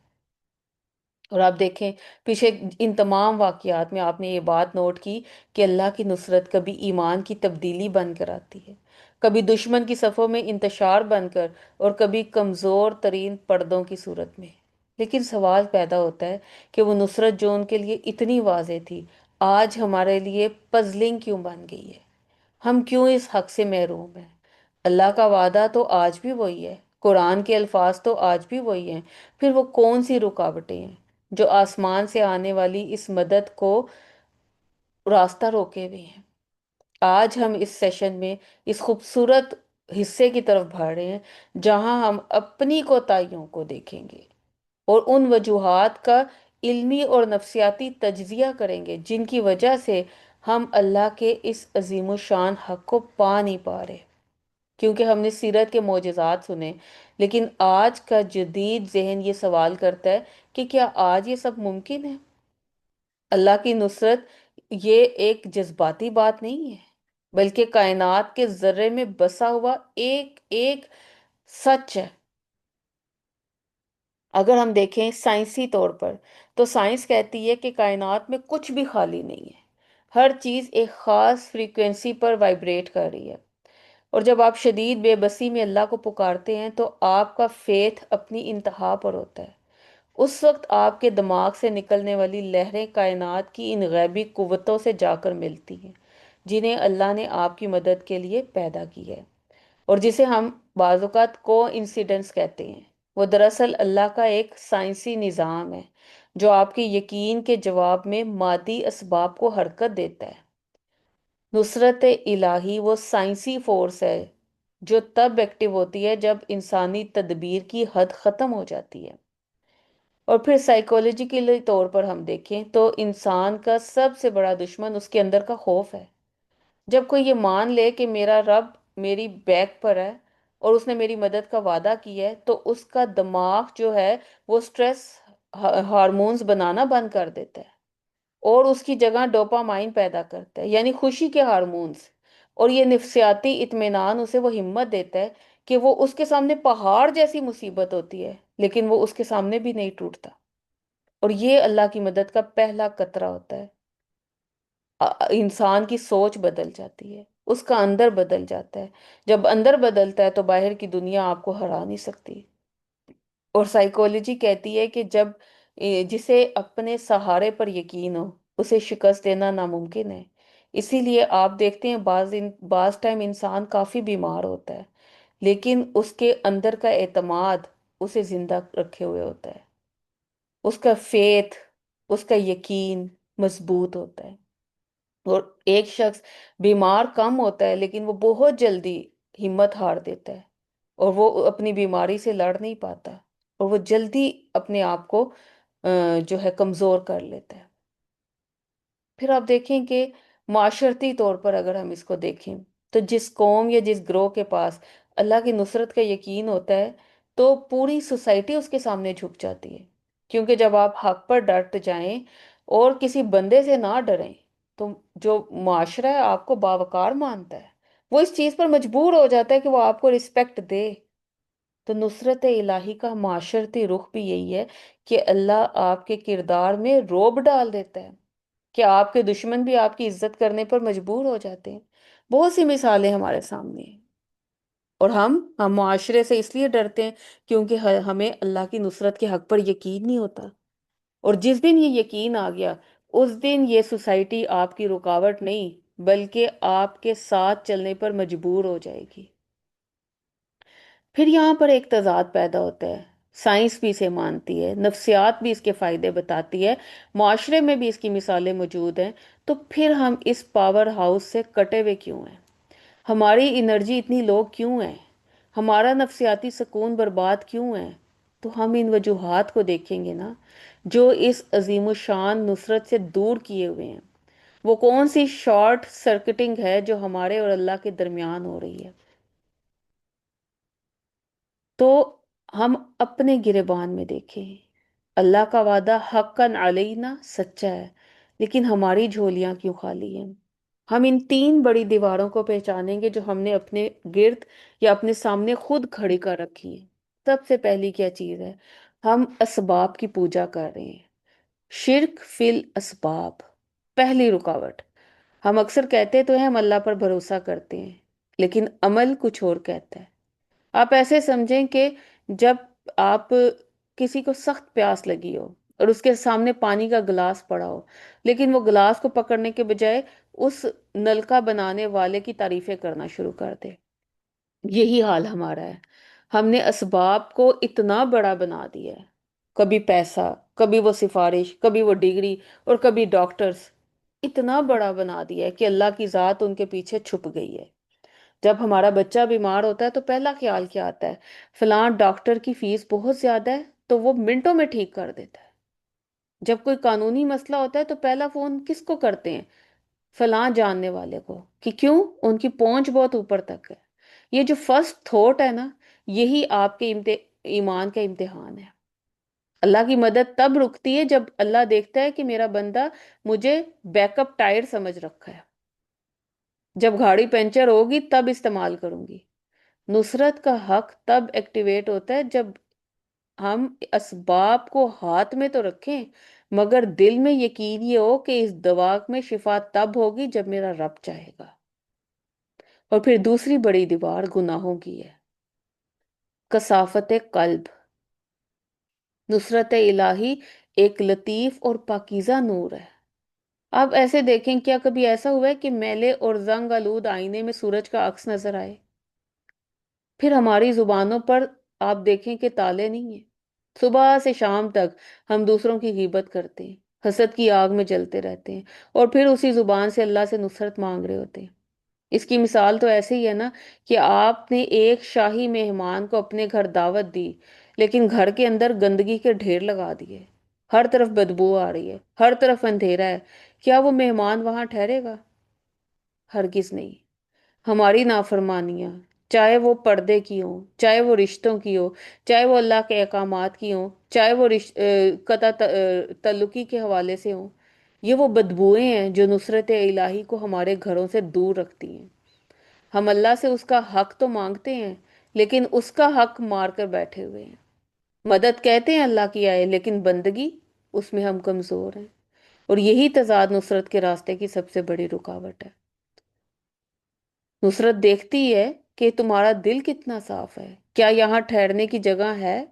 اور آپ دیکھیں پیچھے ان تمام واقعات میں آپ نے یہ بات نوٹ کی کہ اللہ کی نصرت کبھی ایمان کی تبدیلی بن کر آتی ہے، کبھی دشمن کی صفوں میں انتشار بن کر، اور کبھی کمزور ترین پردوں کی صورت میں۔ لیکن سوال پیدا ہوتا ہے کہ وہ نصرت جو ان کے لیے اتنی واضح تھی، آج ہمارے لیے پزلنگ کیوں بن گئی ہے؟ ہم کیوں اس حق سے محروم ہیں؟ اللہ کا وعدہ تو آج بھی وہی ہے، قرآن کے الفاظ تو آج بھی وہی ہیں، پھر وہ کون سی رکاوٹیں ہیں جو آسمان سے آنے والی اس مدد کو راستہ روکے ہوئے ہیں؟ آج ہم اس سیشن میں اس خوبصورت حصے کی طرف بڑھ رہے ہیں جہاں ہم اپنی کوتاہیوں کو دیکھیں گے اور ان وجوہات کا علمی اور نفسیاتی تجزیہ کریں گے جن کی وجہ سے ہم اللہ کے اس عظیم الشان حق کو پا نہیں پا رہے۔ کیونکہ ہم نے سیرت کے معجزات سنے، لیکن آج کا جدید ذہن یہ سوال کرتا ہے کہ کیا آج یہ سب ممکن ہے؟ اللہ کی نصرت یہ ایک جذباتی بات نہیں ہے، بلکہ کائنات کے ذرے میں بسا ہوا ایک ایک سچ ہے۔ اگر ہم دیکھیں سائنسی طور پر، تو سائنس کہتی ہے کہ کائنات میں کچھ بھی خالی نہیں ہے۔ ہر چیز ایک خاص فریکوینسی پر وائبریٹ کر رہی ہے۔ اور جب آپ شدید بے بسی میں اللہ کو پکارتے ہیں تو آپ کا فیتھ اپنی انتہا پر ہوتا ہے۔ اس وقت آپ کے دماغ سے نکلنے والی لہریں کائنات کی ان غیبی قوتوں سے جا کر ملتی ہیں جنہیں اللہ نے آپ کی مدد کے لیے پیدا کی ہے، اور جسے ہم بعض اوقات کو انسیڈنس کہتے ہیں۔ وہ دراصل اللہ کا ایک سائنسی نظام ہے جو آپ کے یقین کے جواب میں مادی اسباب کو حرکت دیتا ہے۔ نصرت الہی وہ سائنسی فورس ہے جو تب ایکٹیو ہوتی ہے جب انسانی تدبیر کی حد ختم ہو جاتی ہے۔ اور پھر سائیکولوجیکل طور پر ہم دیکھیں تو انسان کا سب سے بڑا دشمن اس کے اندر کا خوف ہے۔ جب کوئی یہ مان لے کہ میرا رب میری بیک پر ہے اور اس نے میری مدد کا وعدہ کیا ہے، تو اس کا دماغ جو ہے وہ سٹریس ہارمونز بنانا بند کر دیتا ہے اور اس کی جگہ ڈوپامائن پیدا کرتا ہے، یعنی خوشی کے ہارمونز۔ اور یہ نفسیاتی اطمینان اسے وہ ہمت دیتا ہے کہ وہ اس کے سامنے پہاڑ جیسی مصیبت ہوتی ہے لیکن وہ اس کے سامنے بھی نہیں ٹوٹتا۔ اور یہ اللہ کی مدد کا پہلا قطرہ ہوتا ہے۔ انسان کی سوچ بدل جاتی ہے، اس کا اندر بدل جاتا ہے۔ جب اندر بدلتا ہے تو باہر کی دنیا آپ کو ہرا نہیں سکتی۔ اور سائیکولوجی کہتی ہے کہ جب جسے اپنے سہارے پر یقین ہو اسے شکست دینا ناممکن ہے۔ اسی لیے آپ دیکھتے ہیں بعض ٹائم انسان کافی بیمار ہوتا ہے لیکن اس کے اندر کا اعتماد اسے زندہ رکھے ہوئے ہوتا ہے، اس کا فیتھ، اس کا یقین مضبوط ہوتا ہے۔ اور ایک شخص بیمار کم ہوتا ہے لیکن وہ بہت جلدی ہمت ہار دیتا ہے اور وہ اپنی بیماری سے لڑ نہیں پاتا اور وہ جلدی اپنے آپ کو جو ہے کمزور کر لیتا ہے۔ پھر آپ دیکھیں کہ معاشرتی طور پر اگر ہم اس کو دیکھیں تو جس قوم یا جس گروہ کے پاس اللہ کی نصرت کا یقین ہوتا ہے تو پوری سوسائٹی اس کے سامنے جھک جاتی ہے، کیونکہ جب آپ حق پر ڈٹ جائیں اور کسی بندے سے نہ ڈریں تو جو معاشرہ ہے آپ کو باوقار مانتا ہے، وہ اس چیز پر مجبور ہو جاتا ہے کہ وہ آپ کو رسپیکٹ دے۔ تو نصرت الہی کا معاشرتی رخ بھی یہی ہے کہ اللہ آپ کے کردار میں روب ڈال دیتا ہے کہ آپ کے دشمن بھی آپ کی عزت کرنے پر مجبور ہو جاتے ہیں۔ بہت سی مثالیں ہمارے سامنے ہیں۔ اور ہم معاشرے سے اس لیے ڈرتے ہیں کیونکہ ہمیں اللہ کی نصرت کے حق پر یقین نہیں ہوتا۔ اور جس دن یہ یقین آ گیا اس دن یہ سوسائٹی آپ کی رکاوٹ نہیں بلکہ آپ کے ساتھ چلنے پر مجبور ہو جائے گی۔ پھر یہاں پر ایک تضاد پیدا ہوتا ہے۔ سائنس بھی اسے مانتی ہے، نفسیات بھی اس کے فائدے بتاتی ہے، معاشرے میں بھی اس کی مثالیں موجود ہیں۔ تو پھر ہم اس پاور ہاؤس سے کٹے ہوئے کیوں ہیں؟ ہماری انرجی اتنی لو کیوں ہے؟ ہمارا نفسیاتی سکون برباد کیوں ہے؟ تو ہم ان وجوہات کو دیکھیں گے نا جو اس عظیم الشان نصرت سے دور کیے ہوئے ہیں۔ وہ کون سی شارٹ سرکٹنگ ہے جو ہمارے اور اللہ کے درمیان ہو رہی ہے؟ تو ہم اپنے گریبان میں دیکھیں، اللہ کا وعدہ حقاً علینا سچا ہے، لیکن ہماری جھولیاں کیوں خالی ہیں؟ ہم ان تین بڑی دیواروں کو پہچانیں گے جو ہم نے اپنے گرد یا اپنے سامنے خود کھڑی کر رکھی ہے۔ سب سے پہلی کیا چیز ہے؟ ہم اسباب کی پوجا کر رہے ہیں۔ شرک فی الاسباب، پہلی رکاوٹ۔ ہم اکثر کہتے تو ہیں ہم اللہ پر بھروسہ کرتے ہیں لیکن عمل کچھ اور کہتا ہے۔ آپ ایسے سمجھیں کہ جب آپ کسی کو سخت پیاس لگی ہو اور اس کے سامنے پانی کا گلاس پڑا ہو لیکن وہ گلاس کو پکڑنے کے بجائے اس نلکا بنانے والے کی تعریفیں کرنا شروع کر دے، یہی حال ہمارا ہے۔ ہم نے اسباب کو اتنا بڑا بنا دیا ہے، کبھی پیسہ، کبھی وہ سفارش، کبھی وہ ڈگری اور کبھی ڈاکٹرز، اتنا بڑا بنا دیا ہے کہ اللہ کی ذات ان کے پیچھے چھپ گئی ہے۔ جب ہمارا بچہ بیمار ہوتا ہے تو پہلا خیال کیا آتا ہے؟ فلاں ڈاکٹر کی فیس بہت زیادہ ہے تو وہ منٹوں میں ٹھیک کر دیتا ہے۔ جب کوئی قانونی مسئلہ ہوتا ہے تو پہلا فون کس کو کرتے ہیں؟ فلاں جاننے والے کو، کہ کیوں؟ ان کی پہنچ بہت اوپر تک ہے۔ یہ جو فرسٹ تھوٹ ہے نا، یہی آپ کے ایمان کا امتحان ہے۔ اللہ کی مدد تب رکتی ہے جب اللہ دیکھتا ہے کہ میرا بندہ مجھے بیک اپ ٹائر سمجھ رکھا ہے، جب گاڑی پنچر ہوگی تب استعمال کروں گی۔ نصرت کا حق تب ایکٹیویٹ ہوتا ہے جب ہم اسباب کو ہاتھ میں تو رکھیں مگر دل میں یقین یہ ہو کہ اس دوا میں شفا تب ہوگی جب میرا رب چاہے گا۔ اور پھر دوسری بڑی دیوار گناہوں کی ہے، کثافت قلب۔ نصرت الہی ایک لطیف اور پاکیزہ نور ہے۔ آپ ایسے دیکھیں، کیا کبھی ایسا ہوا ہے کہ میلے اور زنگ آلود آئینے میں سورج کا عکس نظر آئے؟ پھر ہماری زبانوں پر آپ دیکھیں کہ تالے نہیں ہیں، صبح سے شام تک ہم دوسروں کی غیبت کرتے ہیں، حسد کی آگ میں جلتے رہتے ہیں، اور پھر اسی زبان سے اللہ سے نصرت مانگ رہے ہوتے ہیں۔ اس کی مثال تو ایسے ہی ہے نا، کہ آپ نے ایک شاہی مہمان کو اپنے گھر دعوت دی، لیکن گھر کے اندر گندگی کے ڈھیر لگا دیے، ہر طرف بدبو آ رہی ہے، ہر طرف اندھیرا ہے۔ کیا وہ مہمان وہاں ٹھہرے گا؟ ہرگز نہیں۔ ہماری نافرمانیاں، چاہے وہ پردے کی ہوں، چاہے وہ رشتوں کی ہو، چاہے وہ اللہ کے احکامات کی ہوں، چاہے وہ قطع تعلقی کے حوالے سے ہوں، یہ وہ بدبوئیں ہیں جو نصرت الہی کو ہمارے گھروں سے دور رکھتی ہیں۔ ہم اللہ سے اس کا حق تو مانگتے ہیں، لیکن اس کا حق مار کر بیٹھے ہوئے ہیں۔ مدد کہتے ہیں اللہ کی آئے، لیکن بندگی، اس میں ہم کمزور ہیں۔ اور یہی تضاد نصرت کے راستے کی سب سے بڑی رکاوٹ ہے۔ نصرت دیکھتی ہے کہ تمہارا دل کتنا صاف ہے، کیا یہاں ٹھہرنے کی جگہ ہے،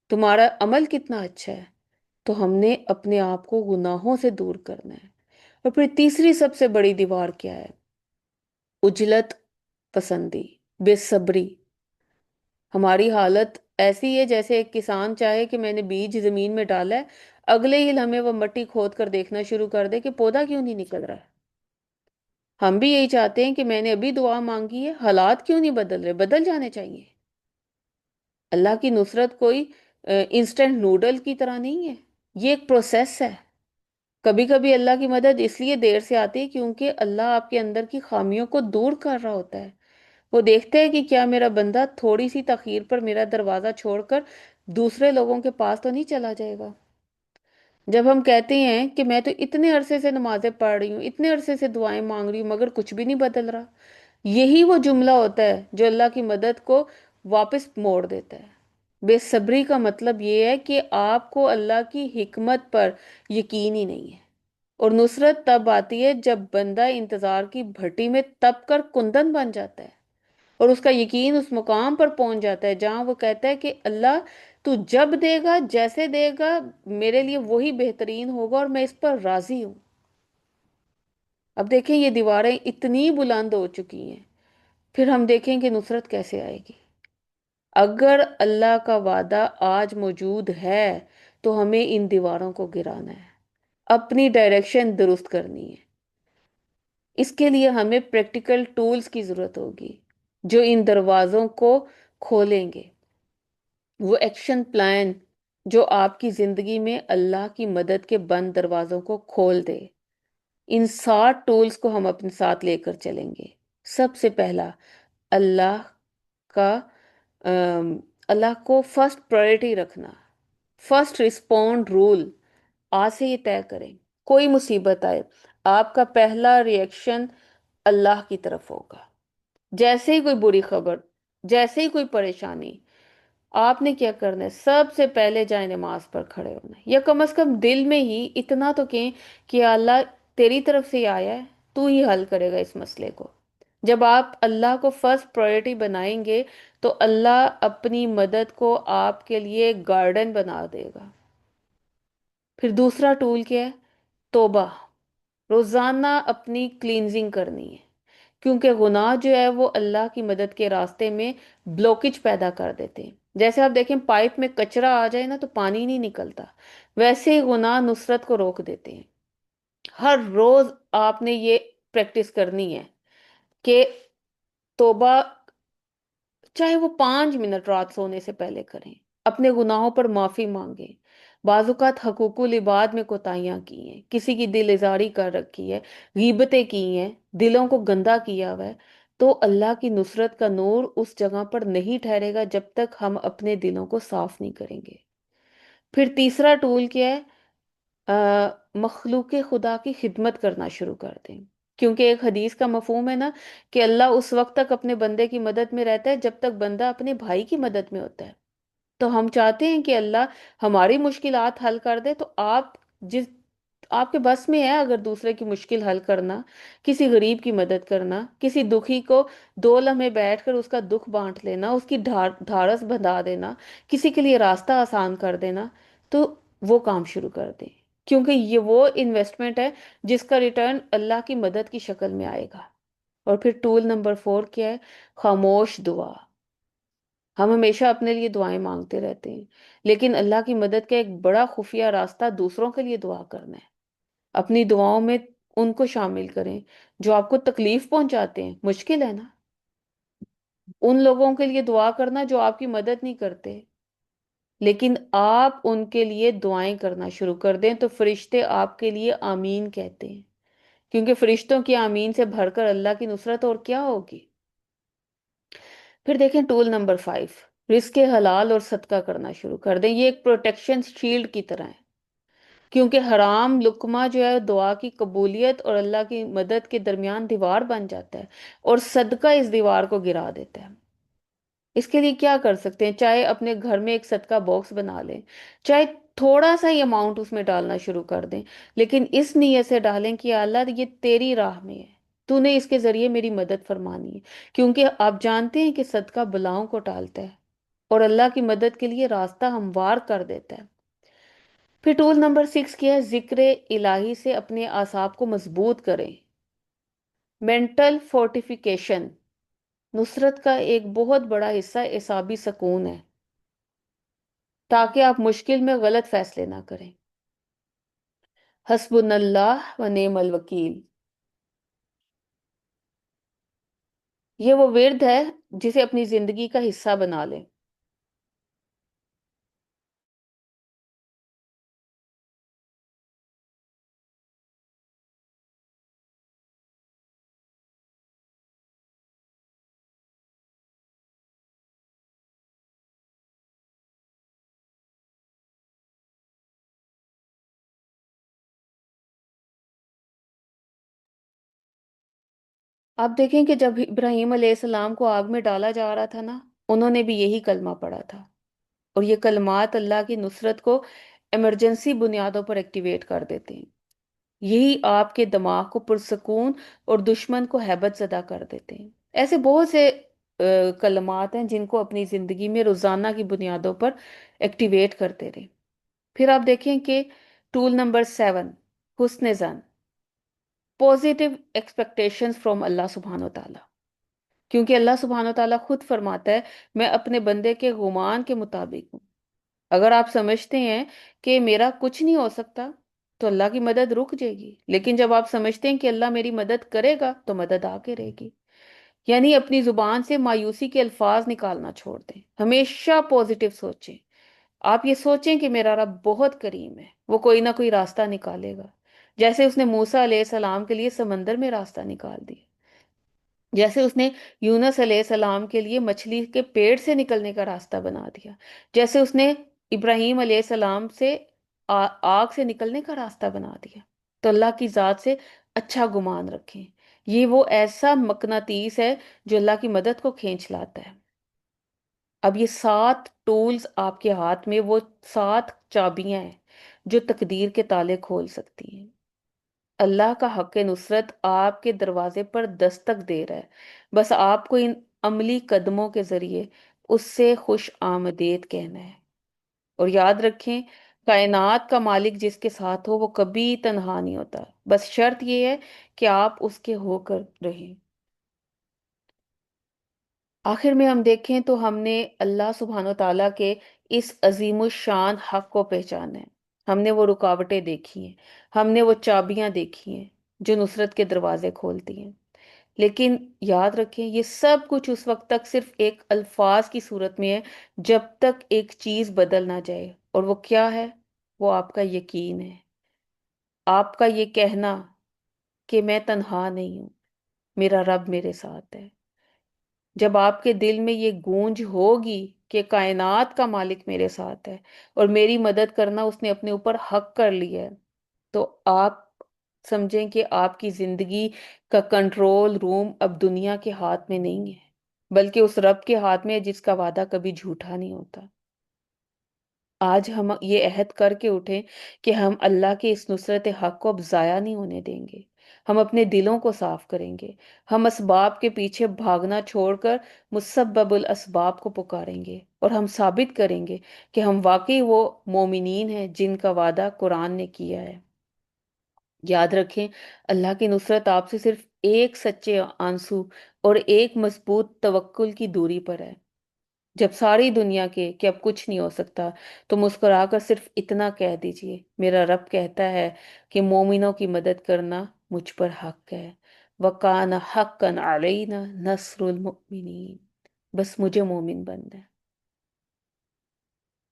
تمہارا عمل کتنا اچھا ہے۔ تو ہم نے اپنے آپ کو گناہوں سے دور کرنا ہے۔ اور پھر تیسری سب سے بڑی دیوار کیا ہے؟ عجلت پسندی، بے صبری۔ ہماری حالت ایسی ہے جیسے ایک کسان چاہے کہ میں نے بیج زمین میں ڈالا ہے، اگلے ہی لمحے وہ مٹی کھود کر دیکھنا شروع کر دے کہ پودا کیوں نہیں نکل رہا ہے۔ ہم بھی یہی چاہتے ہیں کہ میں نے ابھی دعا مانگی ہے، حالات کیوں نہیں بدل رہے، بدل جانے چاہیے۔ اللہ کی نصرت کوئی انسٹنٹ نوڈل کی طرح نہیں ہے، یہ ایک پروسیس ہے۔ کبھی کبھی اللہ کی مدد اس لیے دیر سے آتی ہے کیونکہ اللہ آپ کے اندر کی خامیوں کو دور کر رہا ہوتا ہے۔ وہ دیکھتے ہیں کہ کیا میرا بندہ تھوڑی سی تاخیر پر میرا دروازہ چھوڑ کر دوسرے لوگوں کے پاس تو نہیں چلا جائے گا۔ جب ہم کہتے ہیں کہ میں تو اتنے عرصے سے نمازیں پڑھ رہی ہوں، اتنے عرصے سے دعائیں مانگ رہی ہوں، مگر کچھ بھی نہیں بدل رہا، یہی وہ جملہ ہوتا ہے جو اللہ کی مدد کو واپس موڑ دیتا ہے۔ بے صبری کا مطلب یہ ہے کہ آپ کو اللہ کی حکمت پر یقین ہی نہیں ہے۔ اور نصرت تب آتی ہے جب بندہ انتظار کی بھٹی میں تپ کر کندن بن جاتا ہے، اور اس کا یقین اس مقام پر پہنچ جاتا ہے جہاں وہ کہتا ہے کہ اللہ تو جب دے گا، جیسے دے گا، میرے لیے وہی بہترین ہوگا، اور میں اس پر راضی ہوں۔ اب دیکھیں یہ دیواریں اتنی بلند ہو چکی ہیں، پھر ہم دیکھیں کہ نصرت کیسے آئے گی۔ اگر اللہ کا وعدہ آج موجود ہے تو ہمیں ان دیواروں کو گرانا ہے، اپنی ڈائریکشن درست کرنی ہے۔ اس کے لیے ہمیں پریکٹیکل ٹولز کی ضرورت ہوگی جو ان دروازوں کو کھولیں گے، وہ ایکشن پلان جو آپ کی زندگی میں اللہ کی مدد کے بند دروازوں کو کھول دے۔ ان 60 ٹولز کو ہم اپنے ساتھ لے کر چلیں گے۔ سب سے پہلا، اللہ کا اللہ کو فرسٹ پرائرٹی رکھنا، فرسٹ رسپونڈ رول۔ آج سے یہ طے کریں، کوئی مصیبت آئے آپ کا پہلا ریئیکشن اللہ کی طرف ہوگا۔ جیسے ہی کوئی بری خبر، جیسے ہی کوئی پریشانی، آپ نے کیا کرنا ہے؟ سب سے پہلے جائے نماز پر کھڑے ہونا ہے، یا کم از کم دل میں ہی اتنا تو کہیں کہ اللہ تیری طرف سے ہی آیا ہے، تو ہی حل کرے گا اس مسئلے کو۔ جب آپ اللہ کو فرسٹ پرائرٹی بنائیں گے تو اللہ اپنی مدد کو آپ کے لیے گارڈن بنا دے گا۔ پھر دوسرا ٹول کیا ہے؟ توبہ۔ روزانہ اپنی کلینزنگ کرنی ہے، کیونکہ گناہ جو ہے وہ اللہ کی مدد کے راستے میں بلوکج پیدا کر دیتے ہیں۔ جیسے آپ دیکھیں پائپ میں کچرا آ جائے نا تو پانی نہیں نکلتا، ویسے ہی گناہ نصرت کو روک دیتے ہیں۔ ہر روز آپ نے یہ پریکٹس کرنی ہے کہ توبہ، چاہے وہ 5 منٹ رات سونے سے پہلے کریں، اپنے گناہوں پر معافی مانگیں۔ بعض اوقات حقوق العباد میں کوتاہیاں کی ہیں، کسی کی دل ازاری کر رکھی ہے، غیبتیں کی ہیں، دلوں کو گندا کیا ہوا ہے، تو اللہ کی نصرت کا نور اس جگہ پر نہیں ٹھہرے گا جب تک ہم اپنے دلوں کو صاف نہیں کریں گے۔ پھر تیسرا ٹول کیا ہے؟ مخلوق خدا کی خدمت کرنا شروع کر دیں، کیونکہ ایک حدیث کا مفہوم ہے نا کہ اللہ اس وقت تک اپنے بندے کی مدد میں رہتا ہے جب تک بندہ اپنے بھائی کی مدد میں ہوتا ہے۔ تو ہم چاہتے ہیں کہ اللہ ہماری مشکلات حل کر دے، تو آپ جس آپ کے بس میں ہے اگر دوسرے کی مشکل حل کرنا، کسی غریب کی مدد کرنا، کسی دکھی کو 2 لمحے بیٹھ کر اس کا دکھ بانٹ لینا، اس کی ڈھارس بندھا دینا، کسی کے لیے راستہ آسان کر دینا، تو وہ کام شروع کر دیں، کیونکہ یہ وہ انویسٹمنٹ ہے جس کا ریٹرن اللہ کی مدد کی شکل میں آئے گا۔ اور پھر ٹول نمبر 4 کیا ہے؟ خاموش دعا۔ ہم ہمیشہ اپنے لیے دعائیں مانگتے رہتے ہیں، لیکن اللہ کی مدد کا ایک بڑا خفیہ راستہ دوسروں کے لیے دعا کرنا ہے۔ اپنی دعاؤں میں ان کو شامل کریں جو آپ کو تکلیف پہنچاتے ہیں، مشکل ہے نا؟ ان لوگوں کے لیے دعا کرنا جو آپ کی مدد نہیں کرتے، لیکن آپ ان کے لیے دعائیں کرنا شروع کر دیں تو فرشتے آپ کے لیے آمین کہتے ہیں، کیونکہ فرشتوں کی آمین سے بھر کر اللہ کی نصرت اور کیا ہوگی۔ پھر دیکھیں ٹول نمبر 5، رزق حلال اور صدقہ کرنا شروع کر دیں۔ یہ ایک پروٹیکشن شیلڈ کی طرح ہے، کیونکہ حرام لقمہ جو ہے دعا کی قبولیت اور اللہ کی مدد کے درمیان دیوار بن جاتا ہے، اور صدقہ اس دیوار کو گرا دیتا ہے۔ اس کے لیے کیا کر سکتے ہیں؟ چاہے اپنے گھر میں ایک صدقہ باکس بنا لیں، چاہے تھوڑا سا ہی اماؤنٹ اس میں ڈالنا شروع کر دیں، لیکن اس نیت سے ڈالیں کہ یا اللہ یہ تیری راہ میں ہے، تو نے اس کے ذریعے میری مدد فرمانی ہے، کیونکہ آپ جانتے ہیں کہ صدقہ بلاؤں کو ٹالتا ہے اور اللہ کی مدد کے لیے راستہ ہموار کر دیتا ہے۔ پھر ٹول نمبر 6 کیا ہے؟ ذکر الہی سے اپنے اعصاب کو مضبوط کریں۔ مینٹل فورٹیفیکیشن نصرت کا ایک بہت بڑا حصہ اعصابی سکون ہے، تاکہ آپ مشکل میں غلط فیصلے نہ کریں۔ حسبنا اللہ و نعم الوکیل، یہ وہ ورد ہے جسے اپنی زندگی کا حصہ بنا لیں۔ آپ دیکھیں کہ جب ابراہیم علیہ السلام کو آگ میں ڈالا جا رہا تھا نا، انہوں نے بھی یہی کلمہ پڑھا تھا، اور یہ کلمات اللہ کی نصرت کو ایمرجنسی بنیادوں پر ایکٹیویٹ کر دیتے ہیں۔ یہی آپ کے دماغ کو پرسکون اور دشمن کو ہیبت زدہ کر دیتے ہیں۔ ایسے بہت سے کلمات ہیں جن کو اپنی زندگی میں روزانہ کی بنیادوں پر ایکٹیویٹ کرتے رہیں۔ پھر آپ دیکھیں کہ ٹول نمبر 7، حسن زن، پوزیٹیو ایکسپیکٹیشنز فرام اللہ سبحانہ و تعالیٰ، کیونکہ اللہ سبحانہ و تعالیٰ خود فرماتا ہے میں اپنے بندے کے گمان کے مطابق ہوں۔ اگر آپ سمجھتے ہیں کہ میرا کچھ نہیں ہو سکتا تو اللہ کی مدد رک جائے گی، لیکن جب آپ سمجھتے ہیں کہ اللہ میری مدد کرے گا تو مدد آ کے رہے گی۔ یعنی اپنی زبان سے مایوسی کے الفاظ نکالنا چھوڑ دیں، ہمیشہ پوزیٹیو سوچیں۔ آپ یہ سوچیں کہ میرا رب بہت کریم ہے، وہ کوئی نہ کوئی راستہ نکالے گا، جیسے اس نے موسیٰ علیہ السلام کے لیے سمندر میں راستہ نکال دیا، جیسے اس نے یونس علیہ السلام کے لیے مچھلی کے پیٹ سے نکلنے کا راستہ بنا دیا، جیسے اس نے ابراہیم علیہ السلام سے آگ سے نکلنے کا راستہ بنا دیا۔ تو اللہ کی ذات سے اچھا گمان رکھیں، یہ وہ ایسا مقناطیس ہے جو اللہ کی مدد کو کھینچ لاتا ہے۔ اب یہ 7 ٹولز آپ کے ہاتھ میں، وہ 7 چابیاں ہیں جو تقدیر کے تالے کھول سکتی ہیں۔ اللہ کا حق نصرت آپ کے دروازے پر دستک دے رہا ہے، بس آپ کو ان عملی قدموں کے ذریعے اس سے خوش آمدید کہنا ہے۔ اور یاد رکھیں، کائنات کا مالک جس کے ساتھ ہو وہ کبھی تنہا نہیں ہوتا، بس شرط یہ ہے کہ آپ اس کے ہو کر رہیں۔ آخر میں ہم دیکھیں تو ہم نے اللہ سبحانہ و تعالیٰ کے اس عظیم الشان حق کو پہچانا ہے، ہم نے وہ رکاوٹیں دیکھی ہیں، ہم نے وہ چابیاں دیکھی ہیں جو نصرت کے دروازے کھولتی ہیں، لیکن یاد رکھیں یہ سب کچھ اس وقت تک صرف ایک الفاظ کی صورت میں ہے جب تک ایک چیز بدل نہ جائے، اور وہ کیا ہے؟ وہ آپ کا یقین ہے، آپ کا یہ کہنا کہ میں تنہا نہیں ہوں، میرا رب میرے ساتھ ہے۔ جب آپ کے دل میں یہ گونج ہوگی کہ کائنات کا مالک میرے ساتھ ہے اور میری مدد کرنا اس نے اپنے اوپر حق کر لیا ہے، تو آپ سمجھیں کہ آپ کی زندگی کا کنٹرول روم اب دنیا کے ہاتھ میں نہیں ہے، بلکہ اس رب کے ہاتھ میں ہے جس کا وعدہ کبھی جھوٹا نہیں ہوتا۔ آج ہم یہ عہد کر کے اٹھیں کہ ہم اللہ کی اس نصرت حق کو اب ضائع نہیں ہونے دیں گے۔ ہم اپنے دلوں کو صاف کریں گے۔ ہم اسباب کے پیچھے بھاگنا چھوڑ کر مسبب الاسباب کو پکاریں گے، اور ہم ثابت کریں گے کہ ہم واقعی وہ مومنین ہیں جن کا وعدہ قرآن نے کیا ہے۔ یاد رکھیں، اللہ کی نصرت آپ سے صرف ایک سچے آنسو اور ایک مضبوط توکل کی دوری پر ہے۔ جب ساری دنیا کے کہ اب کچھ نہیں ہو سکتا، تو مسکرا کر صرف اتنا کہہ دیجئے، میرا رب کہتا ہے کہ مومنوں کی مدد کرنا مجھ پر حق ہے، وَقَانَ حَقًّا عَلَيْنَا نَصْرُ الْمُؤْمِنِينَ۔ بس مجھے مومن بننا ہے۔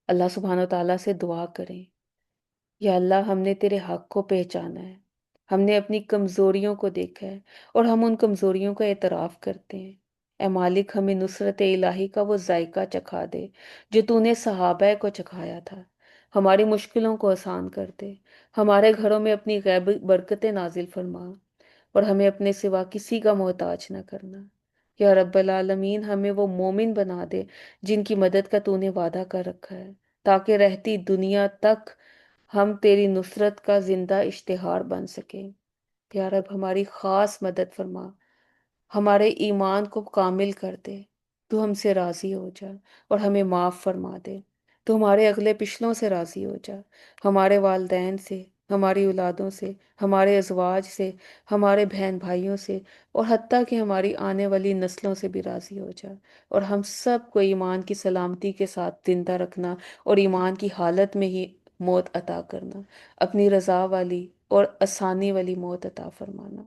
اللہ سبحانہ و تعالیٰ سے دعا کریں، یا اللہ ہم نے تیرے حق کو پہچانا ہے، ہم نے اپنی کمزوریوں کو دیکھا ہے، اور ہم ان کمزوریوں کا اعتراف کرتے ہیں۔ اے مالک، ہمیں نصرت الہی کا وہ ذائقہ چکھا دے جو تو نے صحابہ کو چکھایا تھا۔ ہماری مشکلوں کو آسان کر دے، ہمارے گھروں میں اپنی غیب برکتیں نازل فرما، اور ہمیں اپنے سوا کسی کا محتاج نہ کرنا۔ یا رب العالمین، ہمیں وہ مومن بنا دے جن کی مدد کا تو نے وعدہ کر رکھا ہے، تاکہ رہتی دنیا تک ہم تیری نصرت کا زندہ اشتہار بن سکیں۔ یا رب ہماری خاص مدد فرما، ہمارے ایمان کو کامل کر دے، تو ہم سے راضی ہو جا اور ہمیں معاف فرما دے۔ تو ہمارے اگلے پچھلوں سے راضی ہو جا، ہمارے والدین سے، ہماری اولادوں سے، ہمارے ازواج سے، ہمارے بہن بھائیوں سے، اور حتیٰ کہ ہماری آنے والی نسلوں سے بھی راضی ہو جا، اور ہم سب کو ایمان کی سلامتی کے ساتھ زندہ رکھنا، اور ایمان کی حالت میں ہی موت عطا کرنا، اپنی رضا والی اور آسانی والی موت عطا فرمانا۔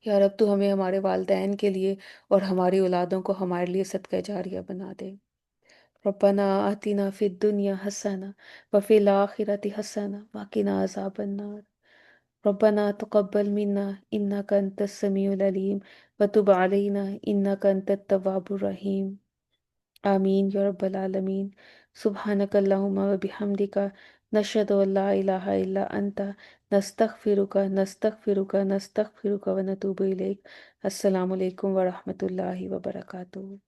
یا رب تو ہمیں ہمارے والدین کے لیے اور ہماری اولادوں کو ہمارے لیے صدقہ جاریہ بنا دے۔ ربنا آتنا فی الدنیا حسنہ وفی الآخرۃ حسنہ وقنا عذاب النار۔ ربنا تقبل منا انک انت السمیع العلیم وتب علینا انک انت التواب الرحیم۔ آمین یا رب العالمین۔ سبحانک اللہم و بحمدک، نشہد ان لا الہ الا انت، نستغفرک نستغفرک نستغفرک ونتوب الیک۔ السلام علیکم ورحمۃ اللہ وبرکاتہ۔